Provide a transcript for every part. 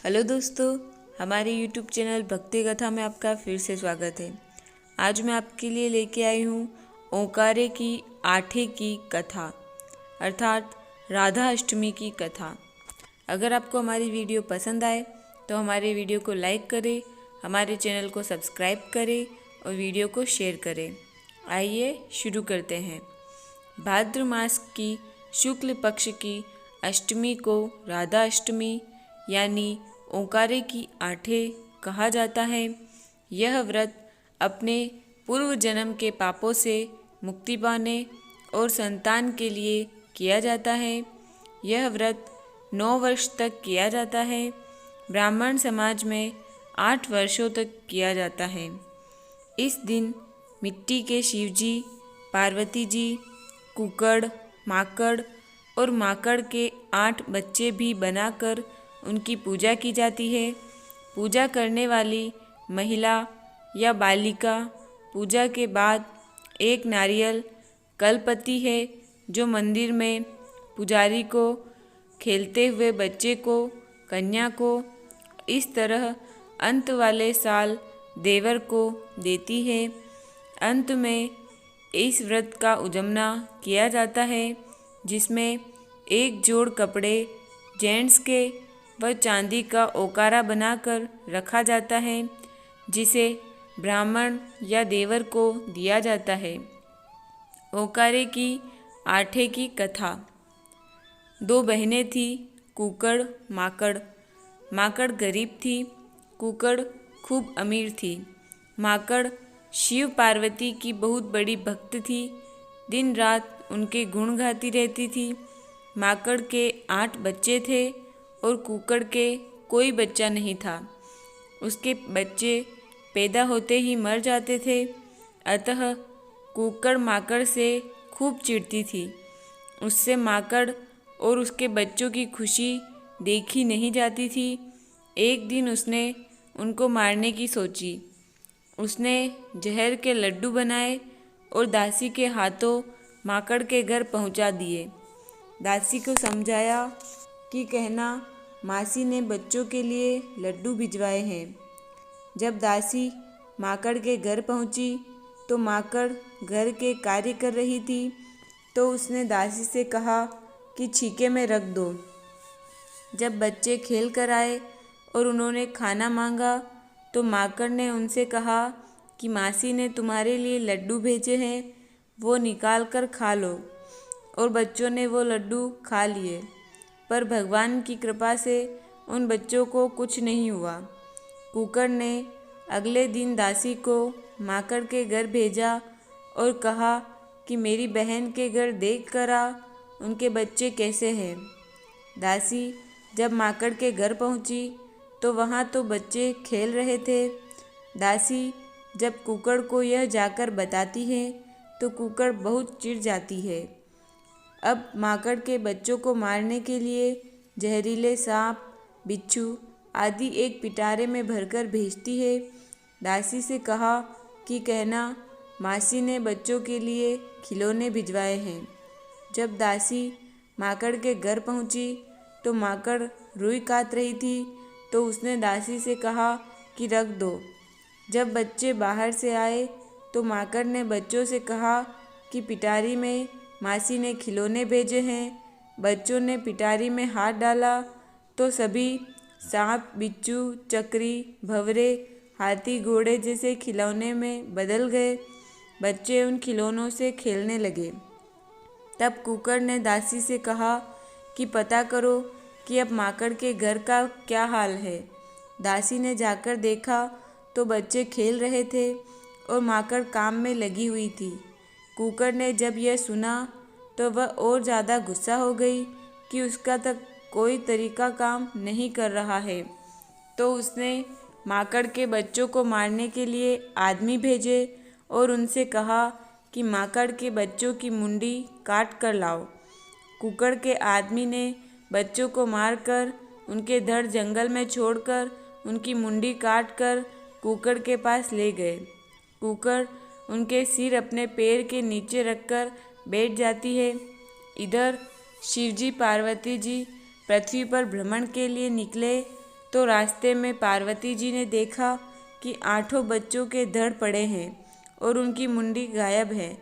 Hello दोस्तों, हमारे YouTube channel भक्ति कथा में आपका फिर से स्वागत है। आज मैं आपके लिए लेके आई हूँ ओंकारे की आठे की कथा अर्थात राधा अष्टमी की कथा। अगर आपको हमारी वीडियो पसंद आए तो हमारे वीडियो को लाइक करें, हमारे चैनल को सब्सक्राइब करें और वीडियो को शेयर करें। आइए शुरू करते हैं। भाद्र मास की शुक्ल पक्ष की अष्टमी को राधा अष्टमी यानी ओंकारे की आठे कहा जाता है। यह व्रत अपने पूर्व जन्म के पापों से मुक्ति पाने और संतान के लिए किया जाता है। यह व्रत 9 वर्ष तक किया जाता है। ब्राह्मण समाज में 8 वर्षों तक किया जाता है। इस दिन मिट्टी के शिवजी, पार्वती जी, कुक्कड़, माकड़ और माकड़ के 8 बच्चे भी बनाकर उनकी पूजा की जाती है। पूजा करने वाली महिला या बालिका पूजा के बाद एक नारियल कलपति है जो मंदिर में पुजारी को, खेलते हुए बच्चे को, कन्या को इस तरह अंत वाले साल देवर को देती है। अंत में इस व्रत का उजमना किया जाता है जिसमें एक जोड़ कपड़े जेंट्स के व चांदी का ओकारा बनाकर रखा जाता है जिसे ब्राह्मण या देवर को दिया जाता है। ओकारे की आठे की कथा। 2 बहनें थी, कुक्कड़, माकड़। माकड़ गरीब थी, कुक्कड़ खूब अमीर थी। माकड़ शिव पार्वती की बहुत बड़ी भक्त थी, दिन रात उनके गुण गाती रहती थी। माकड़ के 8 बच्चे थे और कुक्कड़ के कोई बच्चा नहीं था। उसके बच्चे पैदा होते ही मर जाते थे। अतः कुक्कड़ माकड़ से खूब चिढ़ती थी। उससे माकड़ और उसके बच्चों की खुशी देखी नहीं जाती थी। एक दिन उसने उनको मारने की सोची। उसने जहर के लड्डू बनाए और दासी के हाथों माकड़ के घर पहुंचा दिए। दासी को समझाया कि कहना मासी ने बच्चों के लिए लड्डू भिजवाए हैं। जब दासी माकड़ के घर पहुंची तो माकड़ घर के कार्य कर रही थी, तो उसने दासी से कहा कि छीके में रख दो। जब बच्चे खेल कर आए और उन्होंने खाना मांगा तो माकड़ ने उनसे कहा कि मासी ने तुम्हारे लिए लड्डू भेजे हैं, वो निकाल कर खा लो। और बच्चों ने वो लड्डू खा लिए, पर भगवान की कृपा से उन बच्चों को कुछ नहीं हुआ। कुक्कड़ ने अगले दिन दासी को माकड़ के घर भेजा और कहा कि मेरी बहन के घर देख कर आ, उनके बच्चे कैसे हैं। दासी जब माकड़ के घर पहुंची तो वहाँ तो बच्चे खेल रहे थे। दासी जब कुक्कड़ को यह जाकर बताती है तो कुक्कड़ बहुत चिढ़ जाती है। अब माकड़ के बच्चों को मारने के लिए जहरीले सांप, बिच्छू आदि एक पिटारे में भरकर भेजती है। दासी से कहा कि कहना मासी ने बच्चों के लिए खिलौने भिजवाए हैं। जब दासी माकड़ के घर पहुंची तो माकड़ रुई काट रही थी, तो उसने दासी से कहा कि रख दो। जब बच्चे बाहर से आए तो माकड़ ने बच्चों से कहा कि पिटारी में मासी ने खिलौने भेजे हैं। बच्चों ने पिटारी में हाथ डाला तो सभी सांप, बिच्छू, चक्री, भंवरे, हाथी, घोड़े जैसे खिलौने में बदल गए। बच्चे उन खिलौनों से खेलने लगे। तब कुक्कड़ ने दासी से कहा कि पता करो कि अब माकड़ के घर का क्या हाल है। दासी ने जाकर देखा तो बच्चे खेल रहे थे और माकड़ काम में लगी हुई थी। कुक्कड़ ने जब यह सुना तो वह और ज़्यादा गुस्सा हो गई कि उसका तक कोई तरीका काम नहीं कर रहा है। तो उसने माकड़ के बच्चों को मारने के लिए आदमी भेजे और उनसे कहा कि माकड़ के बच्चों की मुंडी काट कर लाओ। कुक्कड़ के आदमी ने बच्चों को मारकर उनके धड़ जंगल में छोड़कर उनकी मुंडी काट कर कुक्कड़ के पास ले गए। कुक्कड़ उनके सिर अपने पैर के नीचे रखकर बैठ जाती है। इधर शिवजी, पार्वती जी पृथ्वी पर भ्रमण के लिए निकले तो रास्ते में पार्वती जी ने देखा कि 8 बच्चों के धड़ पड़े हैं और उनकी मुंडी गायब है।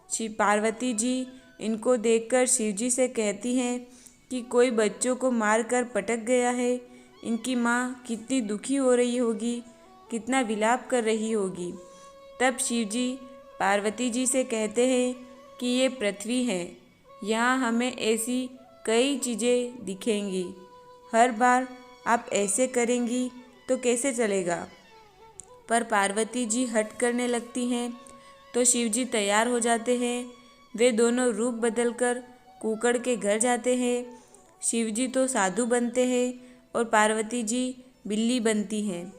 शिव पार्वती जी इनको देखकर शिव जी से कहती हैं कि कोई बच्चों को मारकर पटक गया है। इनकी माँ कितनी दुखी हो रही होगी, कितना विलाप कर रही होगी। तब शिव जी पार्वती जी से कहते हैं कि ये पृथ्वी है, यहाँ हमें ऐसी कई चीज़ें दिखेंगी। हर बार आप ऐसे करेंगी तो कैसे चलेगा। पर पार्वती जी हट करने लगती हैं तो शिव जी तैयार हो जाते हैं। वे दोनों रूप बदलकर कुकड़ के घर जाते हैं। शिव जी तो साधु बनते हैं और पार्वती जी बिल्ली बनती हैं।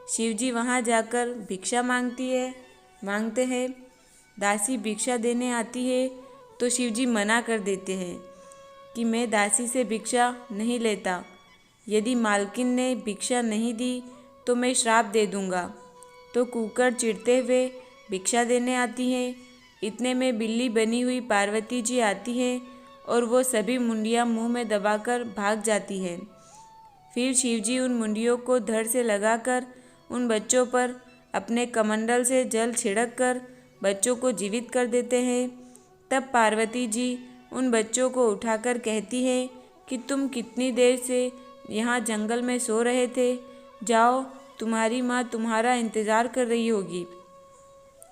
शिव जी वहाँ जाकर भिक्षा मांगते हैं। दासी भिक्षा देने आती है तो शिव जी मना कर देते हैं कि मैं दासी से भिक्षा नहीं लेता। यदि मालकिन ने भिक्षा नहीं दी तो मैं श्राप दे दूँगा। तो कुकड़ चिढ़ते हुए भिक्षा देने आती हैं। इतने में बिल्ली बनी हुई पार्वती जी आती हैं और वो सभी मुंडियाँ मुंह में दबाकर भाग जाती हैं। फिर शिवजी उन मुंडियों को धड़ से लगाकर उन बच्चों पर अपने कमंडल से जल छिड़क कर बच्चों को जीवित कर देते हैं। तब पार्वती जी उन बच्चों को उठाकर कहती हैं कि तुम कितनी देर से यहाँ जंगल में सो रहे थे, जाओ, तुम्हारी माँ तुम्हारा इंतज़ार कर रही होगी।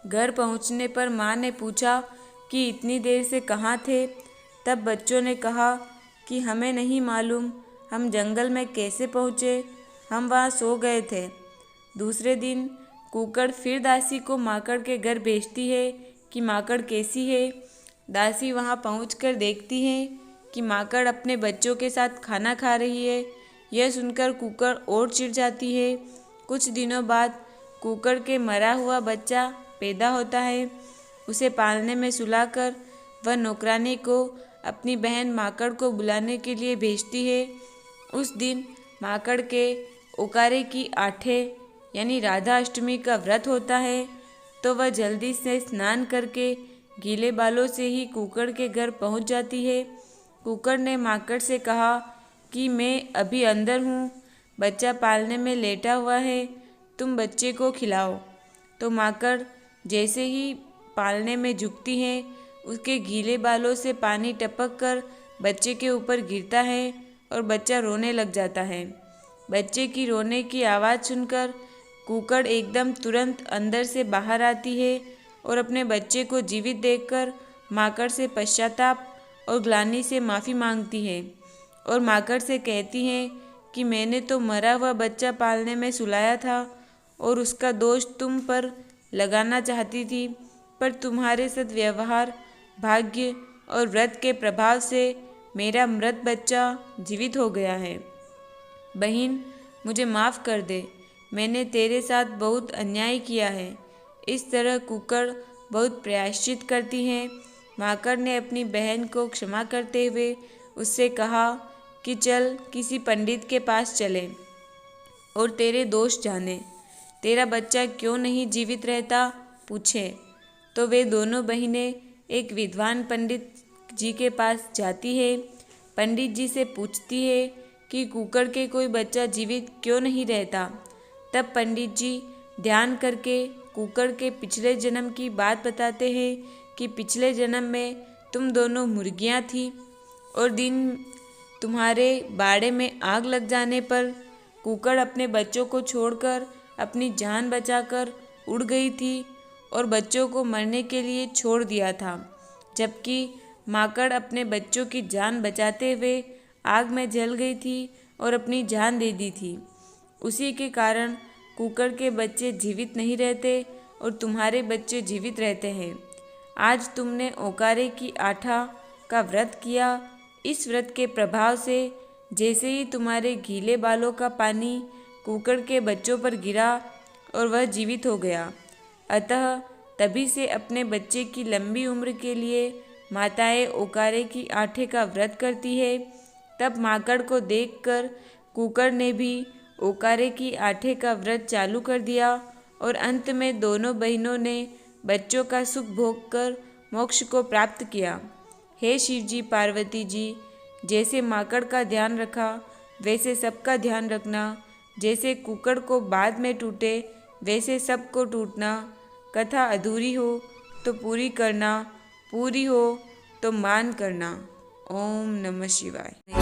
घर पहुँचने पर माँ ने पूछा कि इतनी देर से कहाँ थे। तब बच्चों ने कहा कि हमें नहीं मालूम, हम जंगल में कैसे पहुँचे, हम वहाँ सो गए थे। दूसरे दिन कुकड़ फिर दासी को माकड़ के घर भेजती है कि माकड़ कैसी है। दासी वहाँ पहुँचकर देखती है कि माकड़ अपने बच्चों के साथ खाना खा रही है। यह सुनकर कुकड़ और चिढ़ जाती है। कुछ दिनों बाद कुकड़ के मरा हुआ बच्चा पैदा होता है। उसे पालने में सुलाकर वह नौकरानी को अपनी बहन माकड़ को बुलाने के लिए भेजती है। उस दिन माकड़ के ओकारे की आठे यानी राधा अष्टमी का व्रत होता है। तो वह जल्दी से स्नान करके गीले बालों से ही कुकड़ के घर पहुंच जाती है। कुकड़ ने माकड़ से कहा कि मैं अभी अंदर हूँ, बच्चा पालने में लेटा हुआ है, तुम बच्चे को खिलाओ। तो माकड़ जैसे ही पालने में झुकती है, उसके गीले बालों से पानी टपक कर बच्चे के ऊपर गिरता है और बच्चा रोने लग जाता है। बच्चे की रोने की आवाज़ सुनकर कुकड़ एकदम तुरंत अंदर से बाहर आती है और अपने बच्चे को जीवित देखकर माकड़ से पश्चाताप और ग्लानि से माफ़ी मांगती है और माकड़ से कहती है कि मैंने तो मरा हुआ बच्चा पालने में सुलाया था और उसका दोष तुम पर लगाना चाहती थी, पर तुम्हारे सद्व्यवहार, भाग्य और व्रत के प्रभाव से मेरा मृत बच्चा जीवित हो गया है। बहन, मुझे माफ़ कर दे, मैंने तेरे साथ बहुत अन्याय किया है। इस तरह कुकड़ बहुत प्रायश्चित करती हैं। माकड़ ने अपनी बहन को क्षमा करते हुए उससे कहा कि चल किसी पंडित के पास चले और तेरे दोष जाने, तेरा बच्चा क्यों नहीं जीवित रहता पूछे। तो वे दोनों बहनें एक विद्वान पंडित जी के पास जाती है। पंडित जी से पूछती है कि कुकड़ के कोई बच्चा जीवित क्यों नहीं रहता। तब पंडित जी ध्यान करके कुकड़ के पिछले जन्म की बात बताते हैं कि पिछले जन्म में तुम दोनों मुर्गियां थी और दिन तुम्हारे बाड़े में आग लग जाने पर कुकड़ अपने बच्चों को छोड़कर अपनी जान बचाकर उड़ गई थी और बच्चों को मरने के लिए छोड़ दिया था, जबकि माकड़ अपने बच्चों की जान बचाते हुए आग में जल गई थी और अपनी जान दे दी थी। उसी के कारण कुकड़ के बच्चे जीवित नहीं रहते और तुम्हारे बच्चे जीवित रहते हैं। आज तुमने ओकारे की आठा का व्रत किया। इस व्रत के प्रभाव से जैसे ही तुम्हारे गीले बालों का पानी कुकड़ के बच्चों पर गिरा और वह जीवित हो गया। अतः तभी से अपने बच्चे की लंबी उम्र के लिए माताएं ओकारे की आठे का व्रत करती है। तब माकड़ को देखकर कुकड़ ने भी ओकारे की आठे का व्रत चालू कर दिया और अंत में दोनों बहनों ने बच्चों का सुख भोग कर मोक्ष को प्राप्त किया। हे शिव जी, पार्वती जी, जैसे माकड़ का ध्यान रखा वैसे सबका ध्यान रखना। जैसे कुकड़ को बाद में टूटे वैसे सबको टूटना। कथा अधूरी हो तो पूरी करना, पूरी हो तो मान करना। ओम नमः शिवाय।